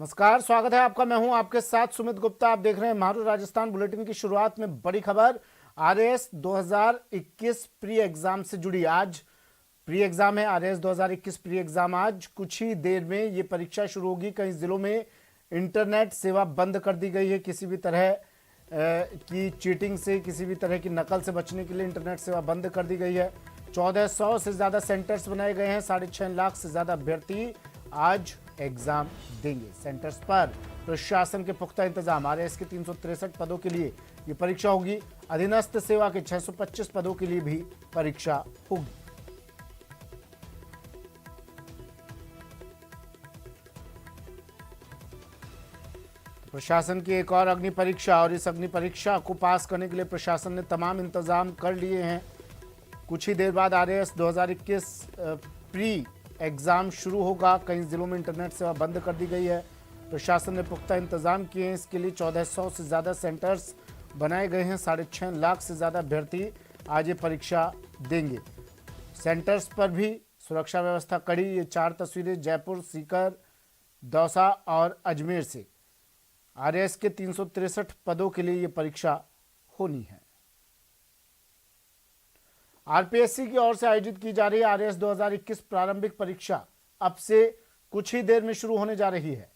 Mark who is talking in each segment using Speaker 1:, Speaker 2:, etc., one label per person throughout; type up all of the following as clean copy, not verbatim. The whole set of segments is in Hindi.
Speaker 1: नमस्कार, स्वागत है आपका। मैं हूं आपके साथ सुमित गुप्ता। आप देख रहे हैं महारू राजस्थान बुलेटिन की शुरुआत में बड़ी खबर। आरएएस 2021 प्री एग्जाम से जुड़ी। आज प्री एग्जाम है, आरएएस 2021 प्री एग्जाम। आज कुछ ही देर में ये परीक्षा शुरू होगी। कई जिलों में इंटरनेट सेवा बंद कर दी गई है। किसी भी तरह की चीटिंग से, किसी भी तरह की नकल से बचने के लिए इंटरनेट सेवा बंद कर दी गई है। 1400 से ज्यादा सेंटर्स बनाए गए हैं। 6.5 लाख से ज्यादा अभ्यर्थी आज एग्जाम देंगे। सेंटर्स पर प्रशासन के पुख्ता इंतजाम। आरएएस के 363 पदों के लिए ये परीक्षा होगी। अधीनस्थ सेवा के 625 पदों के लिए भी परीक्षा होगी। प्रशासन की एक और अग्नि परीक्षा, और इस अग्नि परीक्षा को पास करने के लिए प्रशासन ने तमाम इंतजाम कर लिए हैं। कुछ ही देर बाद आरएएस 2021 प्री एग्जाम शुरू होगा। कई जिलों में इंटरनेट सेवा बंद कर दी गई है। प्रशासन ने पुख्ता इंतजाम किए हैं। इसके लिए 1400 से ज़्यादा सेंटर्स बनाए गए हैं। 6.5 लाख से ज़्यादा अभ्यर्थी आज ये परीक्षा देंगे। सेंटर्स पर भी सुरक्षा व्यवस्था कड़ी। ये 4 तस्वीरें जयपुर, सीकर, दौसा और अजमेर से। आरएएस के 363 पदों के लिए ये परीक्षा होनी है। आरपीएससी की ओर से आयोजित की जा रही आरएएस 2021 प्रारंभिक परीक्षा अब से कुछ ही देर में शुरू होने जा रही है।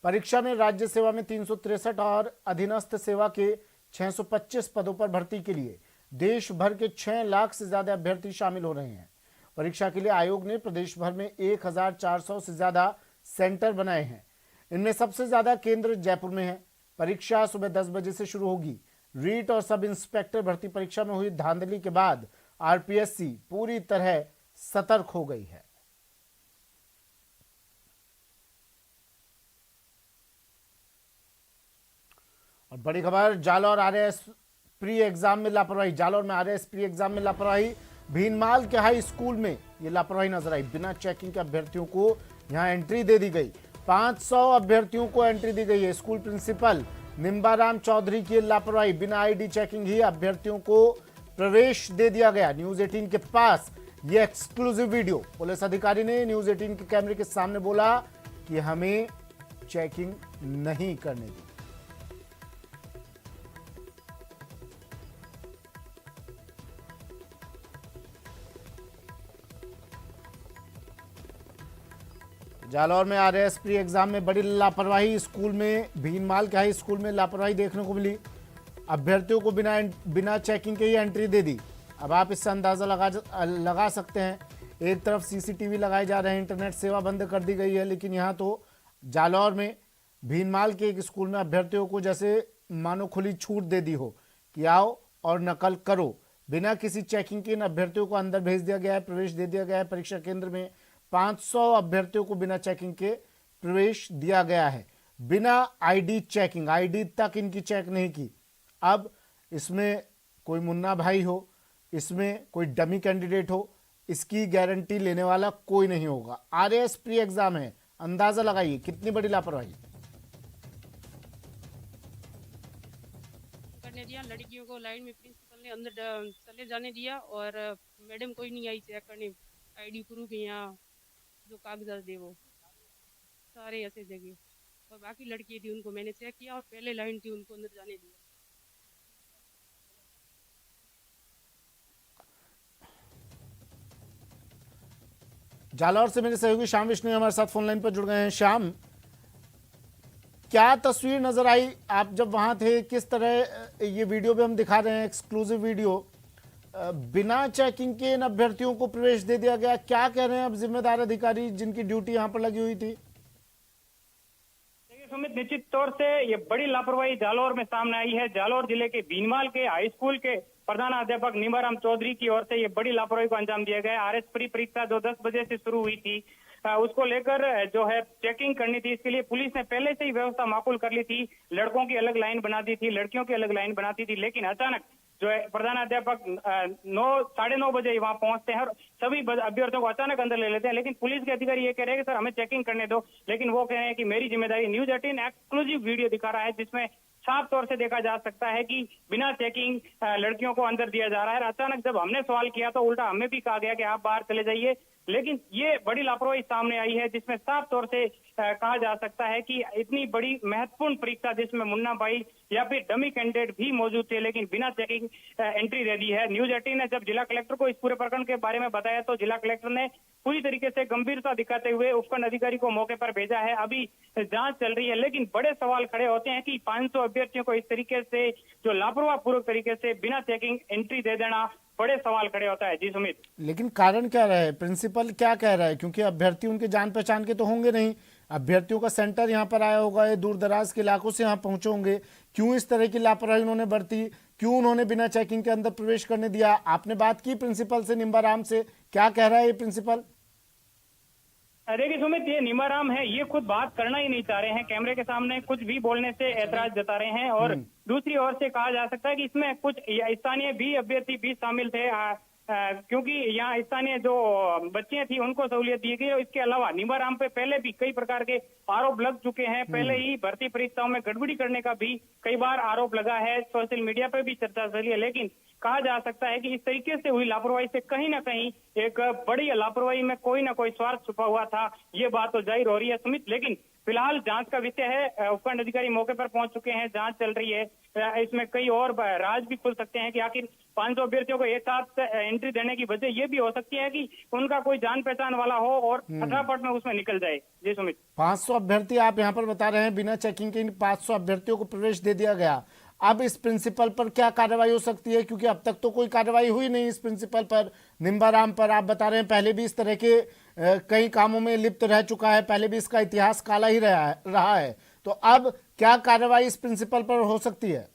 Speaker 1: परीक्षा में राज्य सेवा में 363 और अधीनस्थ सेवा के 625 पदों पर भर्ती के लिए देश भर के 6 लाख से ज्यादा अभ्यर्थी शामिल हो रहे हैं। परीक्षा के लिए आयोग ने प्रदेश भर में 1400 से ज्यादा सेंटर बनाए हैं। इनमें सबसे ज्यादा केंद्र जयपुर में है। परीक्षा सुबह 10 बजे से शुरू होगी। रीट और सब इंस्पेक्टर भर्ती परीक्षा में हुई धांधली के बाद आरपीएससी पूरी तरह सतर्क हो गई है। और बड़ी खबर, जालौर आरएएस प्री एग्जाम में लापरवाही। जालौर में आरएएस प्री एग्जाम में लापरवाही। भीनमाल के हाई स्कूल में यह लापरवाही नजर आई। बिना चेकिंग के अभ्यर्थियों को यहां एंट्री दे दी गई। 500 अभ्यर्थियों को एंट्री दी गई है। स्कूल प्रिंसिपल निम्बाराम चौधरी की लापरवाही। बिना आईडी चेकिंग ही अभ्यर्थियों को प्रवेश दे दिया गया। न्यूज 18 के पास यह एक्सक्लूसिव वीडियो। पुलिस अधिकारी ने न्यूज 18 के कैमरे के सामने बोला कि हमें चेकिंग नहीं करने दी। जालौर में आरएएस प्री एग्जाम में बड़ी लापरवाही। स्कूल में, भीनमाल के हाई स्कूल में लापरवाही देखने को मिली। अभ्यर्थियों को बिना चेकिंग के ही एंट्री दे दी। अब आप इससे अंदाजा लगा सकते हैं। एक तरफ सीसीटीवी लगाए जा रहे हैं, इंटरनेट सेवा बंद कर दी गई है, लेकिन यहाँ तो जालौर में भीनमाल के एक स्कूल में अभ्यर्थियों को जैसे मानो खुली छूट दे दी हो कि आओ और नकल करो। बिना किसी चेकिंग के इन अभ्यर्थियों को अंदर भेज दिया गया है, प्रवेश दे दिया गया है। परीक्षा केंद्र में 500 अभ्यर्थियों को बिना चेकिंग के प्रवेश दिया गया है। बिना आईडी चेकिंग, आईडी तक इनकी चेक नहीं की। अब इसमें कोई मुन्ना भाई हो, इसमें कोई डमी कैंडिडेट हो, इसकी गारंटी लेने वाला कोई नहीं होगा। आरएएस प्री एग्जाम है, अंदाजा लगाइए कितनी बड़ी लापरवाही।
Speaker 2: करने दिया लड़कियों को लाइन में, प्रिंसिपल ने अंदर चले जाने दिया और मैडम कोई नहीं आई चेक करने। आईडी प्रूफ यहाँ जो कागजात दे वो सारे ऐसे जगह, और बाकी लड़की थी उनको मैंने चेक किया और पहले लाइन थी उनको अंदर जाने दिया।
Speaker 1: जालौर से मेरे सहयोगी श्याम विष्णु हमारे साथ फोन लाइन पर जुड़ गए हैं। श्याम, क्या तस्वीर नजर आई आप जब वहां थे? किस तरह ये वीडियो भी हम दिखा रहे हैं, एक्सक्लूसिव वीडियो। बिना चेकिंग के इन अभ्यर्थियों को प्रवेश दे दिया गया। क्या कह रहे हैं अब जिम्मेदार अधिकारी जिनकी ड्यूटी यहां पर लगी हुई थी?
Speaker 3: सुमित, निश्चित तौर से ये बड़ी लापरवाही जालौर में सामने आई है। जालौर जिले के भीनमाल के हाई स्कूल के प्रधानाध्यापक निम्बाराम चौधरी की ओर से ये बड़ी लापरवाही को अंजाम दिया गया। आरएएस प्री परीक्षा जो 10 बजे से शुरू हुई थी, उसको लेकर जो है चेकिंग करनी थी। इसके लिए पुलिस ने पहले से ही व्यवस्था माकूल कर ली थी। लड़कों की अलग लाइन बना दी थी, लड़कियों की अलग लाइन बनाती थी। लेकिन अचानक जो है प्रधानाध्यापक 9-9:30 बजे वहां पहुंचते हैं और सभी अभ्यर्थियों को अचानक अंदर ले लेते हैं। लेकिन पुलिस के अधिकारी ये कह रहे हैं कि सर हमें चेकिंग करने दो, लेकिन वो कह रहे हैं कि मेरी जिम्मेदारी। न्यूज 18 एक्सक्लूसिव वीडियो दिखा रहा है जिसमें साफ तौर से देखा जा सकता है कि बिना चेकिंग लड़कियों को अंदर दिया जा रहा है। अचानक जब हमने सवाल किया तो उल्टा हमें भी कहा गया कि आप बाहर चले जाइए। लेकिन ये बड़ी लापरवाही सामने आई है, जिसमें साफ तौर से कहा जा सकता है कि इतनी बड़ी महत्वपूर्ण परीक्षा जिसमें मुन्ना भाई या फिर डमी कैंडिडेट भी मौजूद थे, लेकिन बिना चेकिंग एंट्री दे दी है। न्यूज 18 ने जब जिला कलेक्टर को इस पूरे प्रकरण के बारे में बताया तो जिला कलेक्टर ने पूरी तरीके से गंभीरता दिखाते हुए उपखंड अधिकारी को मौके पर भेजा है। अभी जांच चल रही है, लेकिन बड़े सवाल खड़े होते हैं कि 500 अभ्यर्थियों को इस तरीके से जो लापरवाह पूर्वक तरीके से बिना चेकिंग एंट्री दे देना, बड़े सवाल खड़े होता है। जी सुमित,
Speaker 1: लेकिन कारण क्या रहा है, प्रिंसिपल क्या कह रहा है? क्योंकि अभ्यर्थी उनके जान पहचान के तो होंगे नहीं, अभ्यर्थियों का सेंटर यहाँ पर आया होगा, ये दूर दराज के इलाकों से यहाँ पहुंचे होंगे। क्यों इस तरह की लापरवाही उन्होंने बरती? क्यों उन्होंने बिना चेकिंग के अंदर प्रवेश करने दिया? आपने बात की प्रिंसिपल से, निम्बाराम से, क्या कह रहा है ये प्रिंसिपल?
Speaker 3: देखिए सुमित, ये निमाराम है, ये खुद बात करना ही नहीं चाह रहे हैं, कैमरे के सामने कुछ भी बोलने से ऐतराज जता रहे हैं। और दूसरी ओर से कहा जा सकता है कि इसमें कुछ स्थानीय भी अभ्यर्थी भी शामिल थे, क्योंकि यहाँ स्थानीय जो बच्चियां थी उनको सहूलियत दी गई। और इसके अलावा निमाराम पे पहले भी कई प्रकार के आरोप लग चुके हैं। पहले ही भर्ती परीक्षाओं में गड़बड़ी करने का भी कई बार आरोप लगा है, सोशल मीडिया पे भी चर्चा चली है। लेकिन कहा जा सकता है कि इस तरीके से हुई लापरवाही से कहीं ना कहीं एक बड़ी लापरवाही में कोई ना कोई स्वार्थ छुपा हुआ था, ये बात तो जाहिर हो रही है सुमित। लेकिन फिलहाल जांच का विषय है, उपखंड अधिकारी मौके पर पहुंच चुके हैं, जांच चल रही है। इसमें कई और राज भी खुल सकते हैं कि आखिर 500 अभ्यर्थियों को एक साथ एंट्री देने की वजह ये भी हो सकती है कि उनका कोई जान पहचान वाला हो और फटाफट में उसमें निकल जाए। जी सुमित,
Speaker 1: 500 अभ्यर्थी आप यहाँ पर बता रहे हैं, बिना चेकिंग के इन 500 अभ्यर्थियों को प्रवेश दे दिया गया। अब इस प्रिंसिपल पर क्या कार्रवाई हो सकती है? क्योंकि अब तक तो कोई कार्रवाई हुई नहीं इस प्रिंसिपल पर, निम्बाराम पर। आप बता रहे हैं पहले भी इस तरह के कई कामों में लिप्त रह चुका है, पहले भी इसका इतिहास काला ही रहा है। तो अब क्या कार्रवाई इस प्रिंसिपल पर हो सकती है?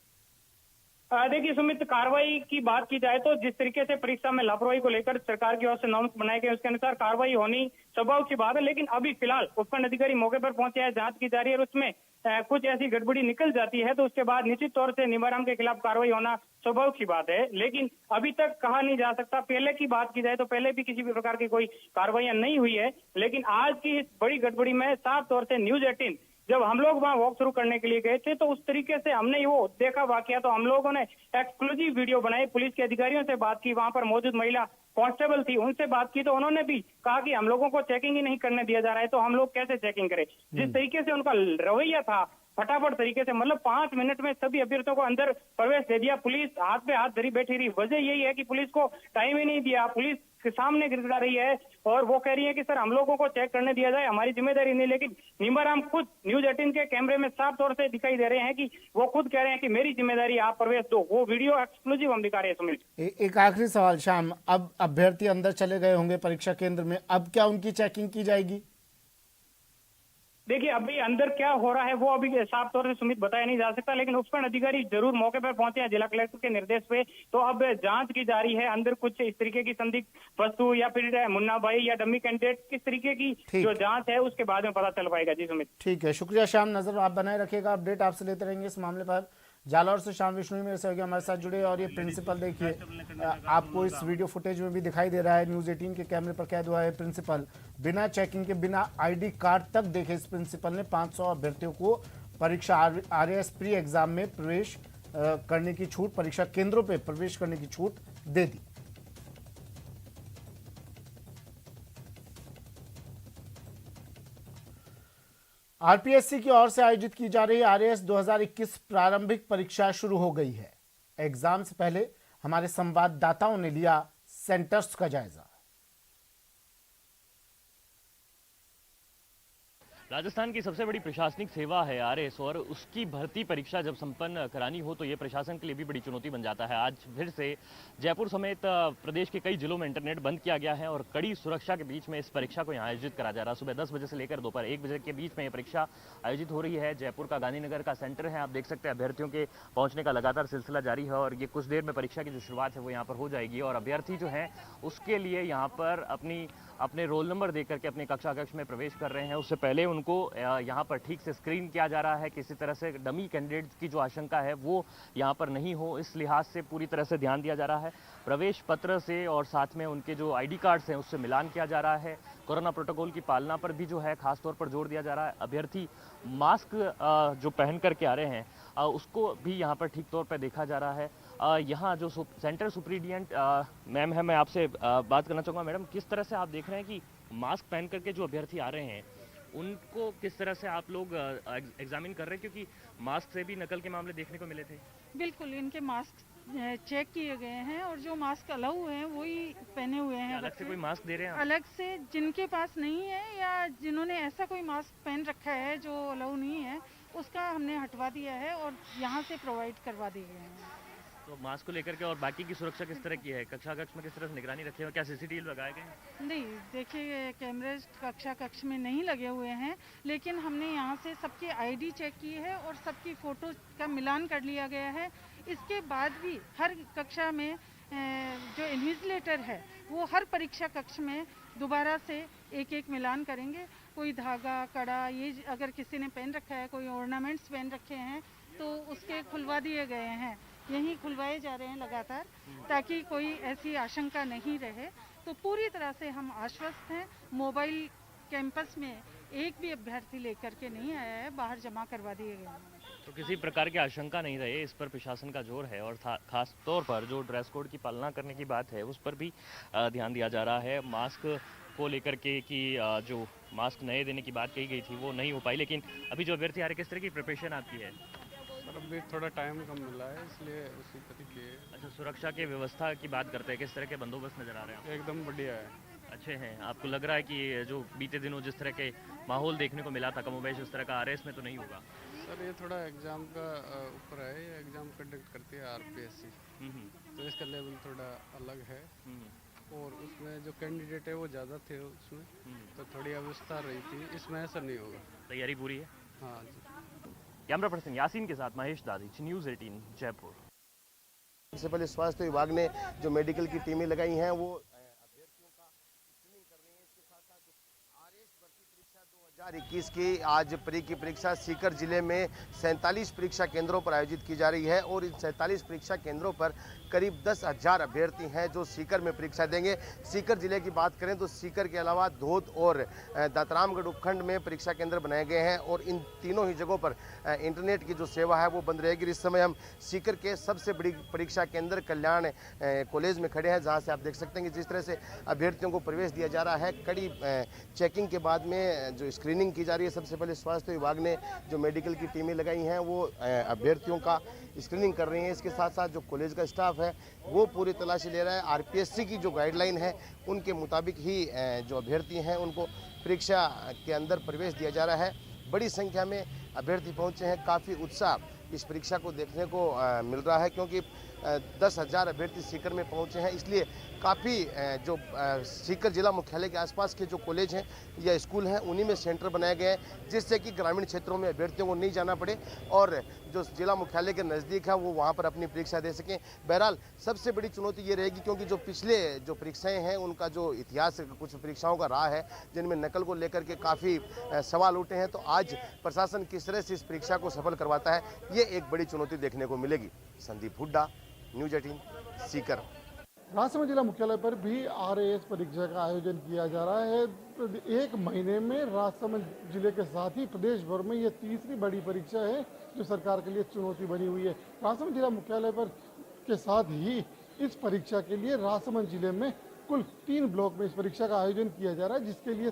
Speaker 3: देखिए सुमित, कार्रवाई की बात की जाए तो जिस तरीके से परीक्षा में लापरवाही को लेकर सरकार की ओर से नॉर्म्स बनाए गए उसके अनुसार कार्रवाई होनी स्वभाव की बात है। लेकिन अभी फिलहाल उपखंड अधिकारी मौके पर पहुंचे हैं, जांच की जा रही है और उसमें कुछ ऐसी गड़बड़ी निकल जाती है तो उसके बाद निश्चित तौर से निमाराम के खिलाफ कार्रवाई होना स्वभाव की बात है। लेकिन अभी तक कहा नहीं जा सकता। पहले की बात की जाए तो पहले भी किसी भी प्रकार की कोई कार्रवाइयां नहीं हुई है, लेकिन आज की इस बड़ी गड़बड़ी में साफ तौर से न्यूज 18 जब हम लोग वहां वॉक थ्रू करने के लिए गए थे तो उस तरीके से हमने वो देखा वाकया, तो हम लोगों ने एक्सक्लूसिव वीडियो बनाई, पुलिस के अधिकारियों से बात की, वहां पर मौजूद महिला कांस्टेबल थी उनसे बात की, तो उन्होंने भी कहा कि हम लोगों को चेकिंग ही नहीं करने दिया जा रहा है, तो हम लोग कैसे चेकिंग करें। जिस तरीके से उनका रवैया था, फटाफट तरीके से, मतलब 5 मिनट में सभी अभ्यर्थियों को अंदर प्रवेश दे दिया। पुलिस हाथ पे हाथ धरी बैठी रही। वजह यही है कि पुलिस को टाइम ही नहीं दिया, पुलिस के सामने गिड़गिड़ा रही है और वो कह रही है कि सर हम लोगों को चेक करने दिया जाए, हमारी जिम्मेदारी नहीं। लेकिन निमाराम खुद न्यूज 18 के कैमरे में साफ तौर से दिखाई दे रहे हैं कि वो खुद कह रहे हैं कि मेरी जिम्मेदारी, आप प्रवेश दो। वो वीडियो एक्सक्लूसिव हम दिखा रहे हैं सुमित।
Speaker 1: एक आखिरी सवाल श्याम, अब अभ्यर्थी अंदर चले गए होंगे परीक्षा केंद्र में, अब क्या उनकी चेकिंग की जाएगी?
Speaker 3: देखिए अभी अंदर क्या हो रहा है वो अभी साफ तौर से सुमित बताया नहीं जा सकता, लेकिन उपखंड अधिकारी जरूर मौके पर पहुंचे हैं जिला कलेक्टर के निर्देश पे। तो अब जांच की जा रही है, अंदर कुछ इस तरीके की संदिग्ध वस्तु या फिर मुन्ना भाई या डमी कैंडिडेट किस तरीके की जो जांच है उसके बाद में पता चल पाएगा। जी सुमित,
Speaker 1: ठीक है, शुक्रिया श्याम, नजर आप बनाए रखिएगा, अपडेट आपसे लेते रहेंगे इस मामले पर। जालौर से श्याम विष्णु मेरे सहयोगी हमारे साथ जुड़े। और ये प्रिंसिपल देखिए, आपको इस वीडियो फुटेज में भी दिखाई दे रहा है, न्यूज 18 के कैमरे पर कैद हुआ है प्रिंसिपल बिना चेकिंग के, बिना आईडी कार्ड तक देखे इस प्रिंसिपल ने 500 अभ्यर्थियों को परीक्षा आरएएस प्री एग्जाम में प्रवेश करने की छूट, परीक्षा केंद्रों पर प्रवेश करने की छूट दे दी। आरपीएससी की ओर से आयोजित की जा रही आरएएस 2021 प्रारंभिक परीक्षा शुरू हो गई है। एग्जाम से पहले हमारे संवाददाताओं ने लिया सेंटर्स का जायजा।
Speaker 4: राजस्थान की सबसे बड़ी प्रशासनिक सेवा है आरएएस, और उसकी भर्ती परीक्षा जब संपन्न करानी हो तो ये प्रशासन के लिए भी बड़ी चुनौती बन जाता है। आज फिर से जयपुर समेत प्रदेश के कई जिलों में इंटरनेट बंद किया गया है और कड़ी सुरक्षा के बीच में इस परीक्षा को यहाँ आयोजित करा जा रहा है। सुबह 10 बजे से लेकर दोपहर 1 बजे के बीच में ये परीक्षा आयोजित हो रही है। जयपुर का गांधीनगर का सेंटर है, आप देख सकते हैं अभ्यर्थियों के पहुंचने का लगातार सिलसिला जारी है और ये कुछ देर में परीक्षा की जो शुरुआत है वो यहाँ पर हो जाएगी। और अभ्यर्थी जो है उसके लिए यहाँ पर अपने रोल नंबर देकर करके अपने कक्षा कक्ष में प्रवेश कर रहे हैं। उससे पहले उनको यहाँ पर ठीक से स्क्रीन किया जा रहा है, किसी तरह से डमी कैंडिडेट की जो आशंका है वो यहाँ पर नहीं हो, इस लिहाज से पूरी तरह से ध्यान दिया जा रहा है। प्रवेश पत्र से और साथ में उनके जो आईडी कार्ड्स हैं उससे मिलान किया जा रहा है। कोरोना प्रोटोकॉल की पालना पर भी जो है खास तौर पर जोर दिया जा रहा है। अभ्यर्थी मास्क जो पहन करके आ रहे हैं उसको भी यहाँ पर ठीक तौर पर देखा जा रहा है। यहाँ जो सेंटर सुप्रीडियंट मैम है, मैं आपसे बात करना चाहूँगा। मैडम, किस तरह से आप देख रहे हैं कि मास्क पहन करके जो अभ्यर्थी आ रहे हैं उनको किस तरह से आप लोग एग्जामिन कर रहे हैं, क्योंकि मास्क से भी नकल के मामले देखने को मिले थे?
Speaker 5: बिल्कुल, इनके मास्क चेक किए गए हैं और जो मास्क अलाउ हैं वही पहने हुए हैं।
Speaker 4: अलग से कोई मास्क दे रहे हैं?
Speaker 5: अलग से जिनके पास नहीं है या जिन्होंने ऐसा कोई मास्क पहन रखा है जो अलाउ नहीं है, उसका हमने हटवा दिया है और यहाँ से प्रोवाइड करवा दिए गए हैं।
Speaker 4: तो मास्क को लेकर के और बाकी की सुरक्षा किस तरह की है? कक्षा कक्ष में किस तरह से निगरानी रखे हैं? क्या सीसीटीवी लगाए गए हैं?
Speaker 5: नहीं, देखिए कैमरे कक्षा कक्ष में नहीं लगे हुए हैं, लेकिन हमने यहाँ से सबकी आईडी चेक की है और सबकी फ़ोटो का मिलान कर लिया गया है। इसके बाद भी हर कक्षा में जो इन्विजिलेटर है वो हर परीक्षा कक्ष में दोबारा से एक एक मिलान करेंगे। कोई धागा, कड़ा, ये अगर किसी ने पहन रखा है, कोई ऑर्नामेंट्स पहन रखे हैं तो उसके खुलवा दिए गए हैं। यही खुलवाए जा रहे हैं लगातार, ताकि कोई ऐसी आशंका नहीं रहे। तो पूरी तरह से हम आश्वस्त हैं। मोबाइल कैंपस में एक भी अभ्यर्थी लेकर के नहीं आया है, बाहर जमा करवा दिए गए हैं।
Speaker 4: तो किसी प्रकार की आशंका नहीं रहे, इस पर प्रशासन का जोर है और खास तौर पर जो ड्रेस कोड की पालना करने की बात है उस पर भी ध्यान दिया जा रहा है। मास्क को लेकर के कि जो मास्क नए देने की बात कही गई थी वो नहीं हो पाई, लेकिन अभी जो अभ्यर्थी आ रहे, किस तरह की प्रिपरेशन आपकी है?
Speaker 6: सर अभी थोड़ा टाइम कम मिला है, इसलिए उसी तरीके।
Speaker 4: अच्छा, सुरक्षा की व्यवस्था की बात करते हैं, किस तरह के बंदोबस्त नजर आ रहे हैं?
Speaker 6: एकदम बढ़िया है।
Speaker 4: अच्छे हैं। आपको लग रहा है कि जो बीते दिनों जिस तरह के माहौल देखने को मिला था कमोबेश, उस तरह का आरएस में तो नहीं होगा?
Speaker 6: सर ये थोड़ा एग्ज़ाम का ऊपर है, ये एग्ज़ाम कंडक्ट करती है आरपीएससी, तो इसका लेवल थोड़ा अलग है और उसमें जो कैंडिडेट है वो ज़्यादा थे उसमें, तो थोड़ी अवस्था रही थी। इसमें ऐसा नहीं होगा।
Speaker 4: तैयारी पूरी है?
Speaker 6: हाँ जी।
Speaker 4: कैमरा पर्सन यासीन के साथ महेश दादीच, न्यूज़ 18 जयपुर।
Speaker 7: सबसे पहले स्वास्थ्य विभाग ने जो मेडिकल की टीमें लगाई हैं वो अभ्यर्थियों का स्क्रीनिंग कर रही है। इसके साथ साथ आरएएस भर्ती परीक्षा 2021 की आज प्री की परीक्षा सीकर जिले में 47 परीक्षा केंद्रों पर आयोजित की जा रही है और इन 47 परीक्षा केंद्रों पर करीब 10,000 अभ्यर्थी हैं जो सीकर में परीक्षा देंगे। सीकर जिले की बात करें तो सीकर के अलावा धोद और दातरामगढ़ उपखंड में परीक्षा केंद्र बनाए गए हैं और इन तीनों ही जगहों पर इंटरनेट की जो सेवा है वो बंद रहेगी। इस समय हम सीकर के सबसे बड़ी परीक्षा केंद्र कल्याण कॉलेज में खड़े हैं, जहां से आप देख सकते हैं कि जिस तरह से अभ्यर्थियों को प्रवेश दिया जा रहा है। कड़ी चेकिंग के बाद में जो स्क्रीनिंग की जा रही है, सबसे पहले स्वास्थ्य विभाग ने जो मेडिकल की टीमें लगाई हैं वो अभ्यर्थियों का स्क्रीनिंग कर रही हैं। इसके साथ साथ जो कॉलेज का स्टाफ है वो पूरी तलाशी ले रहा है। आरपीएससी की जो गाइडलाइन है उनके मुताबिक ही जो अभ्यर्थी हैं उनको परीक्षा के अंदर प्रवेश दिया जा रहा है। बड़ी संख्या में अभ्यर्थी पहुंचे हैं, काफ़ी उत्साह इस परीक्षा को देखने को मिल रहा है, क्योंकि 10,000 अभ्यर्थी सीकर में पहुंचे हैं। इसलिए काफ़ी जो सीकर जिला मुख्यालय के आसपास के जो कॉलेज हैं या स्कूल हैं उन्हीं में सेंटर बनाए गए हैं, जिससे कि ग्रामीण क्षेत्रों में अभ्यर्थियों को नहीं जाना पड़े और जो जिला मुख्यालय के नज़दीक है वो वहाँ पर अपनी परीक्षा दे सकें। बहरहाल सबसे बड़ी चुनौती ये रहेगी, क्योंकि जो पिछले जो परीक्षाएँ हैं उनका जो इतिहास कुछ परीक्षाओं का रहा है जिनमें नकल को लेकर के काफ़ी सवाल उठे हैं, तो आज प्रशासन किस तरह से इस परीक्षा को सफल करवाता है ये एक बड़ी चुनौती देखने को मिलेगी। संदीप हुड्डा, न्यूज़ 18 सीकर।
Speaker 8: राजसमंद जिला मुख्यालय पर भी आरएएस परीक्षा का आयोजन किया जा रहा है। एक महीने में राजसमंद जिले के साथ ही प्रदेश भर में ये तीसरी बड़ी परीक्षा है जो सरकार के लिए चुनौती बनी हुई है। राजसमंद जिला मुख्यालय पर के साथ ही इस परीक्षा के लिए राजसमंद जिले में कुल 3 ब्लॉक में इस परीक्षा का आयोजन किया जा रहा है, जिसके लिए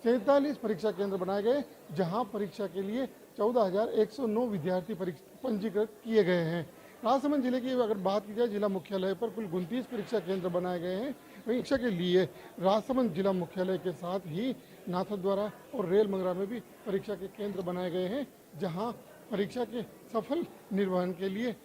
Speaker 8: 47 परीक्षा केंद्र बनाए गए, जहां परीक्षा के लिए 14,109 विद्यार्थी पंजीकृत किए गए हैं। राजसमंद जिले की अगर बात की जाए, जिला मुख्यालय पर कुल 29 परीक्षा केंद्र बनाए गए हैं। परीक्षा के लिए राजसमंद जिला मुख्यालय के साथ ही नाथद्वारा और रेल मंगरा में भी परीक्षा के केंद्र बनाए गए हैं, जहां परीक्षा के सफल निर्वहन के लिए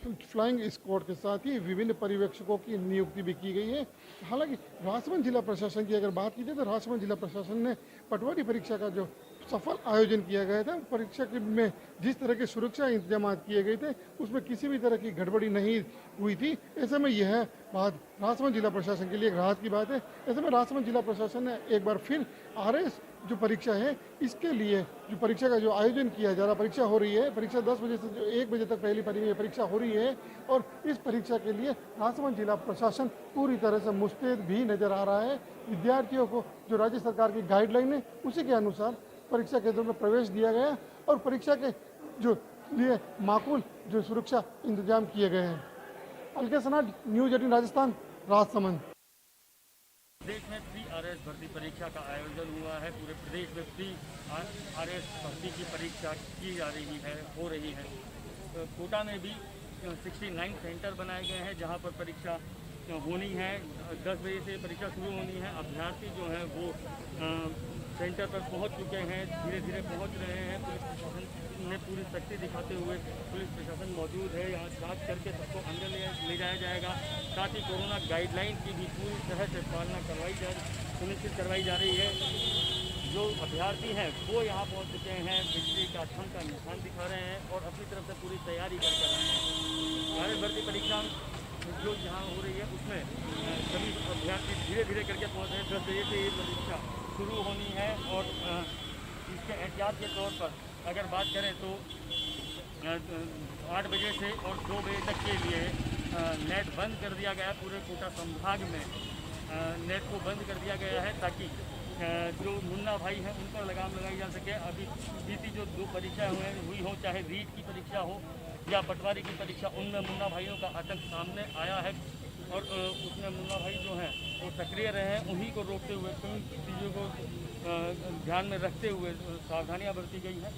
Speaker 8: फ्लाइंग स्क्वाड के साथ ही विभिन्न पर्यवेक्षकों की नियुक्ति भी की गई है। हालांकि राजसमंद जिला प्रशासन की अगर बात की जाए तो राजसमंद जिला प्रशासन ने पटवारी परीक्षा का जो सफल आयोजन किया गया था, परीक्षा में जिस तरह के सुरक्षा इंतजाम किए गए थे उसमें किसी भी तरह की गड़बड़ी नहीं हुई थी। ऐसे में यह बात राजसमंद जिला प्रशासन के लिए एक राहत की बात है। ऐसे में राजसमंद जिला प्रशासन ने एक बार फिर आरएएस जो परीक्षा है इसके लिए जो परीक्षा का जो आयोजन किया जा रहा, परीक्षा हो रही है, परीक्षा 10 बजे से जो 1 बजे तक पहली परीक्षा हो रही है और इस परीक्षा के लिए राजसमंद जिला प्रशासन पूरी तरह से मुस्तैद भी नजर आ रहा है। विद्यार्थियों को जो राज्य सरकार की गाइडलाइन है उसी के अनुसार परीक्षा केंद्रों में प्रवेश दिया गया और परीक्षा के जो लिए माकूल जो सुरक्षा इंतजाम किए गए हैं। अलके सनाड, न्यूज 18 राजस्थान, राजसमंद।
Speaker 9: प्रदेश में प्री आरएएस भर्ती परीक्षा का आयोजन हुआ है। पूरे प्रदेश में प्री आरएएस भर्ती की परीक्षा की जा रही है, हो रही है। कोटा में भी 69 सेंटर बनाए गए हैं जहां पर परीक्षा होनी है। 10 बजे से परीक्षा शुरू होनी है। अभ्यर्थी जो हैं वो सेंटर पर पहुंच चुके हैं, धीरे धीरे पहुंच रहे हैं। पुलिस प्रशासन ने पूरी सख्ती दिखाते हुए पुलिस प्रशासन मौजूद है। यहाँ जांच करके सबको अंदर ले जाया जाएगा। साथ ही कोरोना गाइडलाइन की भी पूरी तरह से पालना सुनिश्चित करवाई जा रही है। जो अभ्यर्थी हैं वो यहाँ पहुँच चुके हैं, बिजली का थम का निशान दिखा रहे हैं और अपनी तरफ से पूरी तैयारी कर रहे हैं। आरएएस भर्ती परीक्षा जो यहाँ हो रही है उसमें सभी अभ्यर्थी धीरे धीरे करके पहुँच रहे हैं। 10 बजे से ये परीक्षा शुरू होनी है और इसके एहतियात के तौर पर अगर बात करें तो 8 बजे से और 2 बजे तक के लिए नेट बंद कर दिया गया है। पूरे कोटा संभाग में नेट को बंद कर दिया गया है ताकि जो मुन्ना भाई हैं उन पर लगाम लगाई जा सके। अभी बीती जो 2 परीक्षाएँ हुई हो, चाहे रीट की परीक्षा हो या पटवारी की परीक्षा, उनमें मुन्ना भाइयों का आतंक सामने आया है और उसमें मुन्ना भाई जो हैं वो सक्रिय रहे हैं। उन्हीं को रोकते हुए कई चीज़ों को ध्यान में रखते हुए सावधानियां बरती गई हैं।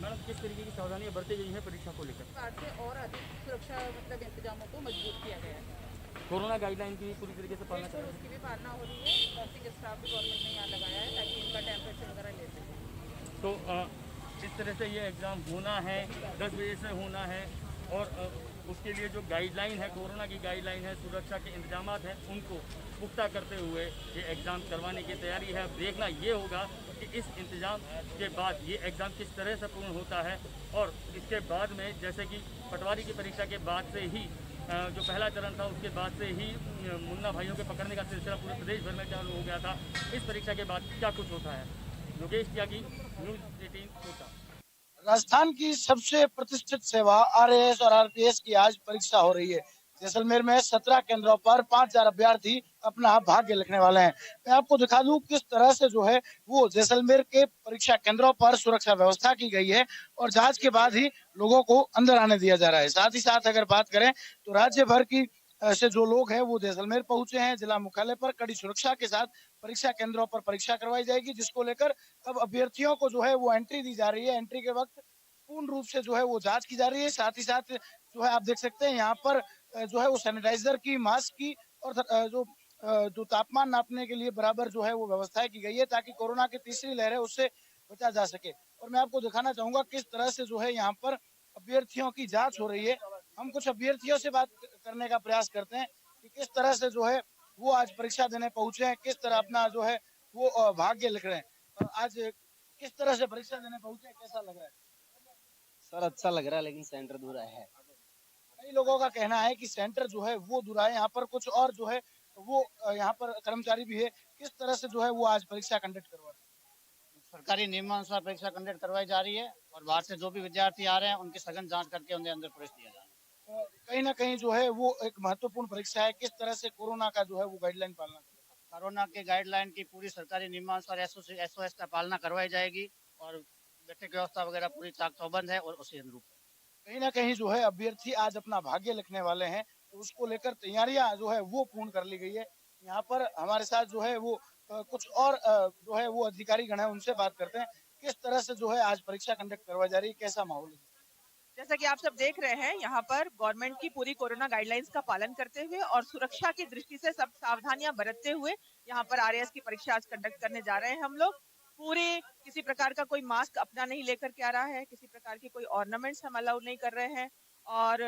Speaker 9: मैडम, किस तरीके की सावधानियां बरती गई हैं परीक्षा को लेकर?
Speaker 10: से और अधिक सुरक्षा इंतजामों को मजबूत किया गया है।
Speaker 9: कोरोना गाइडलाइन की पूरी तरीके से पालना करें।
Speaker 10: उसकी भी पालना हो रही है। नर्सिंग स्टाफ भी गवर्नमेंट ने यहाँ लगाया है ताकि इनका टेम्परेचर वगैरह ले सकें।
Speaker 9: तो इस तरह से ये एग्ज़ाम होना है, 10 बजे से होना है और उसके लिए जो गाइडलाइन है, कोरोना की गाइडलाइन है, सुरक्षा के इंतजाम हैं, उनको पुख्ता करते हुए ये एग्ज़ाम करवाने की तैयारी है। देखना ये होगा कि इस इंतज़ाम के बाद ये एग्ज़ाम किस तरह से पूर्ण होता है और इसके बाद में जैसे कि पटवारी की परीक्षा के बाद से ही जो पहला चरण था उसके बाद से ही मुन्ना भाइयों के पकड़ने का सिलसिला पूरे प्रदेश भर में चालू हो गया था। इस परीक्षा के बाद क्या कुछ होता है? योगेश त्यागी, न्यूज़ 18 कोटा।
Speaker 11: राजस्थान की सबसे प्रतिष्ठित सेवा आरएएस और आरपीएस की आज परीक्षा हो रही है। जैसलमेर में 17 केंद्रों पर 5000 अभ्यर्थी अपना भाग्य लिखने वाले हैं। मैं आपको दिखा दूं किस तरह से जो है वो जैसलमेर के परीक्षा केंद्रों पर सुरक्षा व्यवस्था की गई है और जांच के बाद ही लोगों को अंदर आने दिया जा रहा है। साथ ही साथ अगर बात करें तो राज्य भर की से जो लोग हैं वो जैसलमेर पहुंचे हैं। जिला मुख्यालय पर कड़ी सुरक्षा के साथ परीक्षा केंद्रों पर परीक्षा करवाई जाएगी, जिसको लेकर अब अभ्यर्थियों को जो है वो एंट्री दी जा रही है। एंट्री के वक्त पूर्ण रूप से जो है वो जांच की जा रही है। साथ ही साथ जो है आप देख सकते हैं यहाँ पर जो है वो सैनिटाइजर की, मास्क की और जो तापमान नापने के लिए बराबर जो है वो व्यवस्थाएं की गई है ताकि कोरोना की तीसरी लहर है उससे बचा जा सके। और मैं आपको दिखाना चाहूंगा किस तरह से जो है यहाँ पर अभ्यर्थियों की जांच हो रही है। हम कुछ अभ्यर्थियों से बात करने का प्रयास करते हैं कि किस तरह से जो है वो आज परीक्षा देने पहुंचे हैं, किस तरह अपना जो है वो भाग्य लिख रहे हैं। आज किस तरह से परीक्षा देने पहुंचे हैं, कैसा लग रहा है?
Speaker 12: सर अच्छा लग रहा है लेकिन सेंटर दूर है।
Speaker 11: कई लोगों का कहना है कि सेंटर जो है वो दूर है। यहाँ पर कुछ और जो है वो यहाँ पर कर्मचारी भी है। किस तरह से जो है वो आज परीक्षा कंडक्ट करवा रहे हैं?
Speaker 12: सरकारी नियमानुसार परीक्षा कंडक्ट करवाई जा रही है और बाहर से जो भी विद्यार्थी आ रहे हैं उनकी सघन जांच करके उन्हें अंदर प्रवेश दिया जा रहा है।
Speaker 11: कहीं ना कहीं जो है वो एक महत्वपूर्ण परीक्षा है। किस तरह से कोरोना का जो है वो गाइडलाइन पालना,
Speaker 12: कोरोना के गाइडलाइन की पूरी सरकारी नियमानुसार SOS का पालना करवाई जाएगी और बैठक व्यवस्था वगैरह पूरी चाक चौबंद है और उसी अनुरूप
Speaker 11: कहीं ना कहीं जो है अभ्यर्थी आज अपना भाग्य लिखने वाले हैं, तो उसको लेकर तैयारियां जो है वो पूर्ण कर ली गई है। यहाँ पर हमारे साथ जो है वो कुछ और जो है वो अधिकारी गण है, उनसे बात करते हैं किस तरह से जो है आज परीक्षा कंडक्ट करवाई जा रही है, कैसा माहौल है।
Speaker 10: जैसा कि आप सब देख रहे हैं, यहाँ पर गवर्नमेंट की पूरी कोरोना गाइडलाइंस का पालन करते हुए और सुरक्षा की दृष्टि से सब सावधानियां बरतते हुए यहाँ पर आरएएस की परीक्षा आज कंडक्ट करने जा रहे हैं। हम लोग पूरे किसी प्रकार का कोई मास्क अपना नहीं लेकर के आ रहा है, किसी प्रकार की कोई ऑर्नामेंट्स हम अलाउ नहीं कर रहे हैं और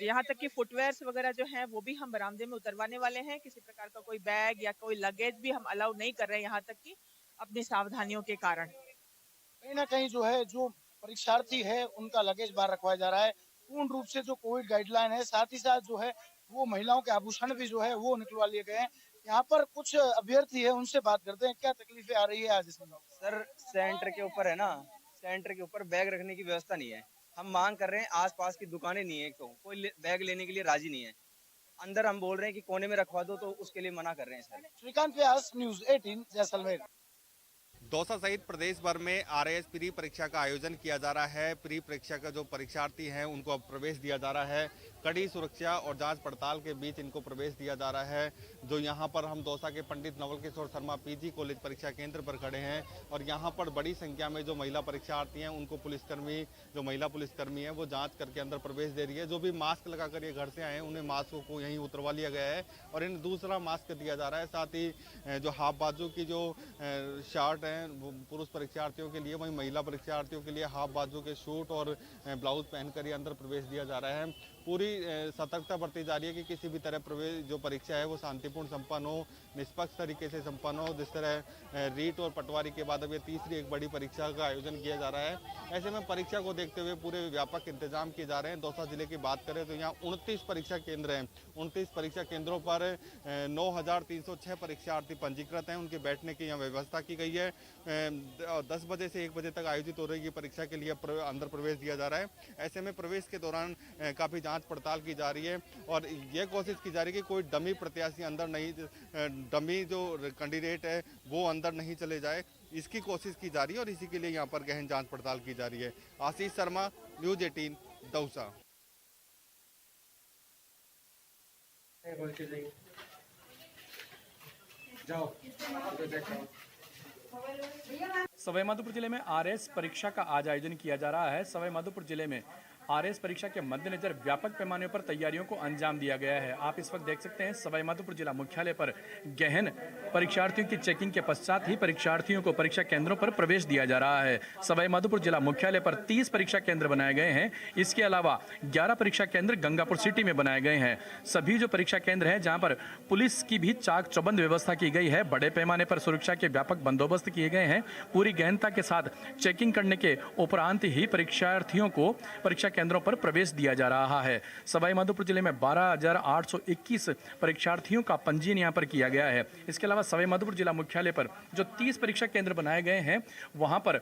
Speaker 10: यहाँ तक कि फुटवेयर्स वगैरह जो हैं वो भी हम बरामदे में उतरवाने वाले हैं। किसी प्रकार का कोई बैग या कोई लगेज भी हम अलाउ नहीं कर रहे हैं, यहाँ तक कि अपनी सावधानियों के कारण।
Speaker 11: कहीं ना कहीं जो है जो परीक्षार्थी है उनका लगेज बाहर रखवाया जा रहा है। पूर्ण रूप से जो कोविड गाइडलाइन है, साथ ही साथ जो है वो महिलाओं के आभूषण भी जो है वो निकलवा लिए गए हैं। यहाँ पर कुछ अभ्यर्थी है, उनसे बात करते हैं क्या तकलीफें आ रही है आज इसमें।
Speaker 13: सर सेंटर के ऊपर है ना, सेंटर के ऊपर बैग रखने की व्यवस्था नहीं है। हम मांग कर रहे हैं, आसपास की दुकानें नहीं है, तो कोई बैग लेने के लिए राजी नहीं है। अंदर हम बोल रहे हैं कि कोने में रखवा दो, तो उसके लिए मना कर रहे हैं सर।
Speaker 11: श्रीकांत व्यास, न्यूज़ 18 जैसलमेर।
Speaker 14: दौसा सहित प्रदेश भर में आरएएस प्री परीक्षा का आयोजन किया जा रहा है। प्री परीक्षा का जो परीक्षार्थी हैं उनको अब प्रवेश दिया जा रहा है। कड़ी सुरक्षा और जांच पड़ताल के बीच इनको प्रवेश दिया जा रहा है। जो यहाँ पर हम दौसा के पंडित नवल किशोर शर्मा पीजी कॉलेज परीक्षा केंद्र पर खड़े हैं और यहाँ पर बड़ी संख्या में जो महिला परीक्षार्थी हैं उनको पुलिसकर्मी, जो महिला पुलिसकर्मी है वो जाँच करके अंदर प्रवेश दे रही है। जो भी मास्क लगाकर ये घर से आए हैं उन्हें मास्क को यहीं उतरवा लिया गया है और इन्हें दूसरा मास्क दिया जा रहा है। साथ ही जो हाफ बाजू की जो शर्ट है पुरुष परीक्षार्थियों के लिए, वहीं महिला परीक्षार्थियों के लिए हाफ बाजू के शूट और ब्लाउज पहनकर ही अंदर प्रवेश दिया जा रहा है। पूरी सतर्कता बरती जा रही है कि किसी भी तरह प्रवेश जो परीक्षा है वो शांतिपूर्ण संपन्न हो, निष्पक्ष तरीके से संपन्न हो। जिस तरह रीट और पटवारी के बाद अब ये तीसरी एक बड़ी परीक्षा का आयोजन किया जा रहा है। ऐसे में परीक्षा को देखते हुए पूरे व्यापक इंतजाम किए जा रहे हैं। दौसा जिले की बात करें तो यहाँ 29 परीक्षा केंद्र हैं। 29 परीक्षा केंद्रों पर 9,306 परीक्षार्थी पंजीकृत हैं। उनके बैठने की यहाँ व्यवस्था की गई है। 10 बजे से 1 बजे तक आयोजित हो रही है परीक्षा के लिए अंदर प्रवेश दिया जा रहा है। ऐसे में प्रवेश के दौरान काफी जांच पड़ताल की जा रही है और यह कोशिश की जा रही है कि कोई डमी प्रत्याशी अंदर नहीं, डमी जो कैंडिडेट है वो अंदर नहीं चले जाए, इसकी कोशिश की जा रही है और इसी के लिए यहाँ पर गहन जांच पड़ताल की जा रही है। आशीष शर्मा, न्यूज 18, दौसा।
Speaker 15: सवाईमाधोपुर जिले में आरएएस परीक्षा का आज आयोजन किया जा रहा है। सवाईमाधोपुर जिले में आरएएस परीक्षा के मद्देनजर व्यापक पैमाने पर तैयारियों को अंजाम दिया गया है। आप इस वक्त देख सकते हैं सवाईमाधोपुर जिला मुख्यालय पर गहन परीक्षार्थियों की चेकिंग के पश्चात ही परीक्षार्थियों को परीक्षा केंद्रों पर प्रवेश दिया जा रहा है। सवाईमाधोपुर जिला मुख्यालय पर 30 परीक्षा केंद्र बनाए गए हैं। इसके अलावा 11 परीक्षा केंद्र गंगापुर सिटी में बनाए गए हैं। सभी जो परीक्षा केंद्र है जहाँ पर पुलिस की भी चाक चौबंद व्यवस्था की गई है। बड़े पैमाने पर सुरक्षा के व्यापक बंदोबस्त किए गए हैं। पूरी गहनता के साथ चेकिंग करने के उपरांत ही परीक्षार्थियों को परीक्षा केंद्रों पर प्रवेश दिया जा रहा है। सवाईमाधोपुर जिले में 12,821 परीक्षार्थियों का पंजीयन यहां पर किया गया है। इसके अलावा सवाईमाधोपुर जिला मुख्यालय पर जो 30 परीक्षा केंद्र बनाए गए हैं वहां पर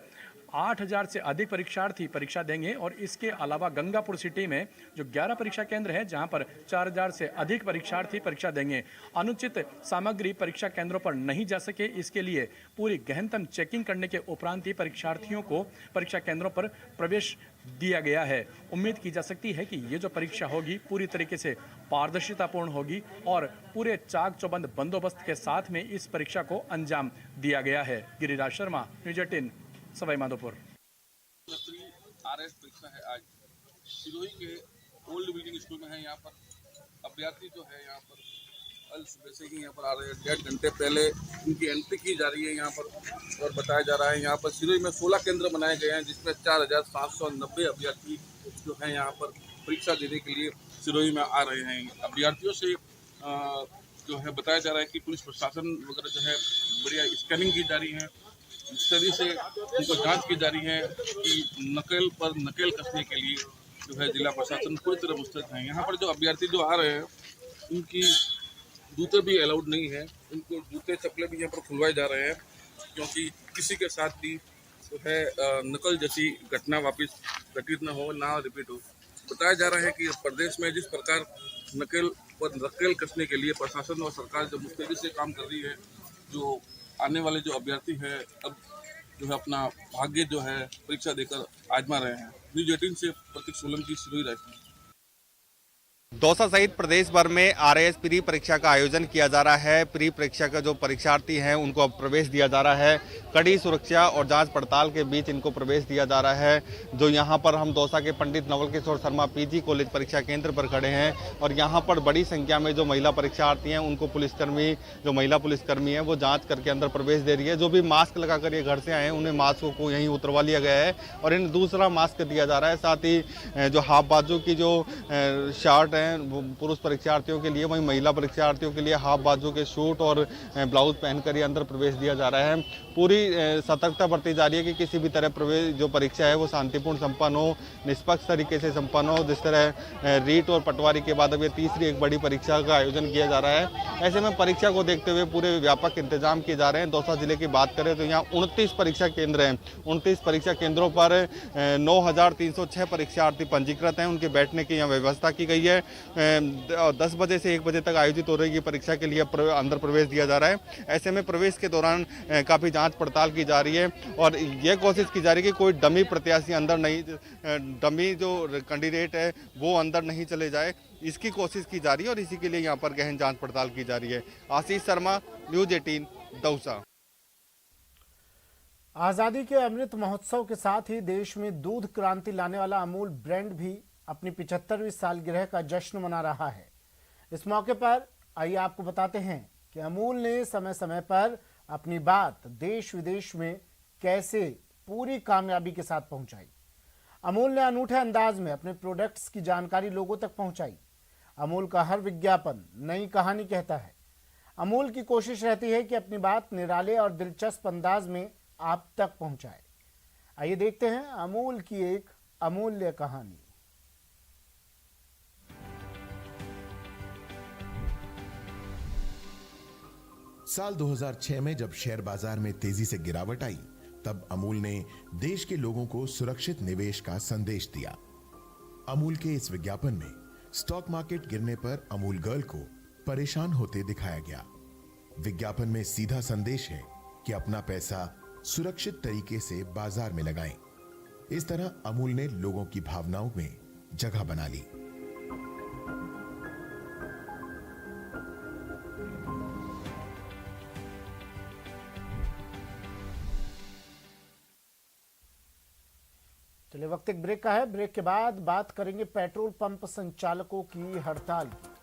Speaker 15: 8,000 से अधिक परीक्षार्थी परीक्षा देंगे और इसके अलावा गंगापुर सिटी में जो 11 परीक्षा केंद्र है जहां पर 4,000 से अधिक परीक्षार्थी परीक्षा देंगे। अनुचित सामग्री परीक्षा केंद्रों पर नहीं जा सके, इसके लिए पूरी गहनतम चेकिंग करने के उपरांत ही परीक्षार्थियों को परीक्षा केंद्रों पर प्रवेश दिया गया है। उम्मीद की जा सकती है कि ये जो परीक्षा होगी पूरी तरीके से पारदर्शितापूर्ण होगी और पूरे चाक चौबंद बंदोबस्त के साथ में इस परीक्षा को अंजाम दिया गया है। गिरिराज शर्मा, न्यूज 18, सवाईमाधोपुर।
Speaker 16: आरएएस परीक्षा है आज सिरोही के ओल्ड बिल्डिंग स्कूल में है। यहाँ पर अभ्यर्थी जो है यहाँ पर कल सुबह से ही यहाँ पर आ रहे हैं। 1.5 घंटे पहले उनकी एंट्री की जा रही है यहाँ पर और बताया जा रहा है यहाँ पर सिरोही में 16 केंद्र बनाए गए हैं जिसमें 4,790 अभ्यर्थी जो है यहाँ पर परीक्षा देने के लिए सिरोही में आ रहे हैं। अभ्यर्थियों से जो है बताया जा रहा है कि पुलिस प्रशासन वगैरह जो है बढ़िया स्कैनिंग की जा रही है। इस तरह से उनको जांच की जा रही है कि नकेल पर नकेल कसने के लिए जो है जिला प्रशासन पूरी तरह मुस्तैद है। यहाँ पर जो अभ्यर्थी जो आ रहे हैं उनकी जूते भी अलाउड नहीं है। उनको जूते चप्पलें भी यहाँ पर खुलवाए जा रहे हैं क्योंकि किसी के साथ भी जो है नकल जैसी घटना वापस घटित न हो, ना रिपीट हो। बताया जा रहा है कि प्रदेश में जिस प्रकार नकेल पर नकेल कसने के लिए प्रशासन और सरकार जो मुस्तैदी से काम कर रही है, जो आने वाले जो अभ्यर्थी है अब जो है अपना भाग्य जो है परीक्षा देकर आजमा रहे हैं। न्यूज 18 से प्रतीक सोलंकी, सिरोही रायपुर।
Speaker 14: दौसा सहित प्रदेश भर में आरएएस प्री परीक्षा का आयोजन किया जा रहा है। प्री परीक्षा का जो परीक्षार्थी हैं उनको अब प्रवेश दिया जा रहा है। कड़ी सुरक्षा और जांच पड़ताल के बीच इनको प्रवेश दिया जा रहा है। जो यहाँ पर हम दौसा के पंडित नवल किशोर शर्मा पीजी कॉलेज परीक्षा केंद्र पर खड़े हैं और यहाँ पर बड़ी संख्या में जो महिला परीक्षार्थी हैं उनको पुलिसकर्मी, जो महिला पुलिसकर्मी है वो जाँच करके अंदर प्रवेश दे रही है। जो भी मास्क लगाकर ये घर से आए हैं उन्हें मास्क को यहीं उतरवा लिया गया है और इन्हें दूसरा मास्क दिया जा रहा है। साथ ही जो हाफ बाजू की जो शर्ट है पुरुष परीक्षार्थियों के लिए, वहीं महिला परीक्षार्थियों के लिए हाफ बाजू के शूट और ब्लाउज पहनकर ही अंदर प्रवेश दिया जा रहा है। पूरी सतर्कता बरती जा रही है कि किसी भी तरह प्रवेश जो परीक्षा है वो शांतिपूर्ण संपन्न हो, निष्पक्ष तरीके से संपन्न हो। जिस तरह रीट और पटवारी के बाद अब ये तीसरी एक बड़ी परीक्षा का आयोजन किया जा रहा है। ऐसे में परीक्षा को देखते हुए पूरे व्यापक इंतजाम किए जा रहे हैं। दौसा जिले की बात करें तो यहाँ 29 परीक्षा केंद्र हैं। 29 परीक्षा केंद्रों पर 9,306 परीक्षार्थी पंजीकृत हैं। उनके बैठने की यहाँ व्यवस्था की गई है। 10 बजे से 1 बजे तक आयोजित हो रही ये परीक्षा के लिए अंदर प्रवेश दिया जा रहा है। ऐसे में प्रवेश के दौरान काफ़ी जांच पड़ताल की जा रही है और ये कोशिश की जा रही है कि कोई डमी प्रत्याशी अंदर नहीं, डमी जो कैंडिडेट है वो अंदर नहीं चले जाए, इसकी कोशिश की जा रही है और इसी के लिए यहाँ पर गहन जांच पड़ताल की जा रही है। आशीष शर्मा, न्यूज़ 18, दौसा।
Speaker 1: आज़ादी के अमृत महोत्सव के साथ ही देश में दूध क्रांति लाने वाला अमूल ब्रांड भी अपनी 75वीं सालगिरह का जश्न मना रहा है। इस मौके पर आइए आपको बताते हैं कि अमूल ने समय समय पर अपनी बात देश विदेश में कैसे पूरी कामयाबी के साथ पहुंचाई। अमूल ने अनूठे अंदाज में अपने प्रोडक्ट्स की जानकारी लोगों तक पहुंचाई। अमूल का हर विज्ञापन नई कहानी कहता है। अमूल की कोशिश रहती है कि अपनी बात निराले और दिलचस्प अंदाज में आप तक पहुंचाए। आइए देखते हैं अमूल की एक अमूल्य कहानी।
Speaker 17: साल 2006 में जब शेयर बाजार में तेजी से गिरावट आई, तब अमूल ने देश के लोगों को सुरक्षित निवेश का संदेश दिया। अमूल के इस विज्ञापन में स्टॉक मार्केट गिरने पर अमूल गर्ल को परेशान होते दिखाया गया। विज्ञापन में सीधा संदेश है कि अपना पैसा सुरक्षित तरीके से बाजार में लगाएं। इस तरह अमूल ने लोगों की भावनाओं में जगह बना ली।
Speaker 1: चलिए वक्त एक ब्रेक का है। ब्रेक के बाद बात करेंगे पेट्रोल पंप संचालकों की हड़ताल की।